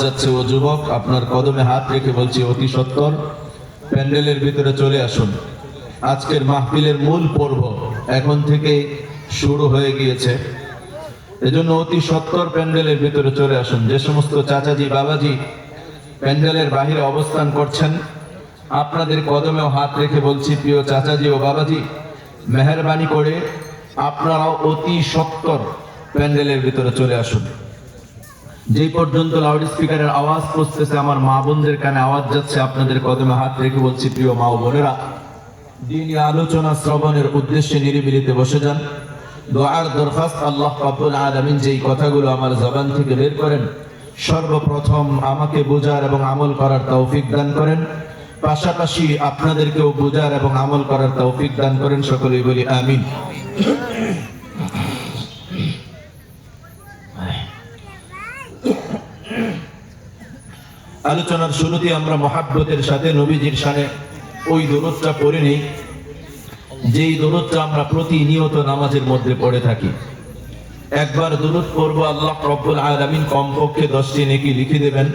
যাচ্ছে, ও যুবক আপনার কদমে হাত রেখে বলছি অতি সত্বর প্যান্ডেলের ভিতরে চলে আসুন। আজকের মাহফিলের মূল পর্ব এখন থেকে শুরু হয়ে গিয়েছে, এজন্য অতি সত্বর প্যান্ডেলের ভিতরে চলে আসুন। যে সমস্ত চাচাজি বাবাজি প্যান্ডেলের বাহিরে অবস্থান করছেন, আপনাদের কদমেও হাত রেখে বলছি, প্রিয় চাচাজি ও বাবাজি, মেহেরবানি করে আপনারাও অতি সত্বর প্যান্ডেলের ভিতরে চলে আসুন। যেই পর্যন্ত লাউড স্পিকারের আওয়াজ পৌঁছতেছে, আমার মা বোনদের কানে আওয়াজ যাচ্ছে, আপনাদের কদমে হাত রেখে বলছি, প্রিয় মা ও বোনেরা, দ্বীনি আলোচনা শ্রবণের উদ্দেশ্যে নিরিবিলিতে বসে যান। দোয়ার দরখাস্ত, আল্লাহ রাব্বুল আলামিন যেই কথাগুলো আমার জবান থেকে বের করেন, সর্বপ্রথম আমাকে বোঝার এবং আমল করার তৌফিক দান করেন, পাশাপাশি আপনাদেরকেও বোঝার এবং আমল করার তৌফিক দান করেন। সকলেই বলি আমিন। আলোচনার শুরুতে আমরা মহাব্বতের সাথে নবীজির শানে ওই দরুদটা পড়ে নেই, যেই দরুদটা আমরা প্রতিনিয়ত নামাজের মধ্যে পড়ে থাকি। একবার দরুদ পড়ব, আল্লাহ রাব্বুল আলামিন কমপক্ষে 10টি নেকি লিখে দেবেন।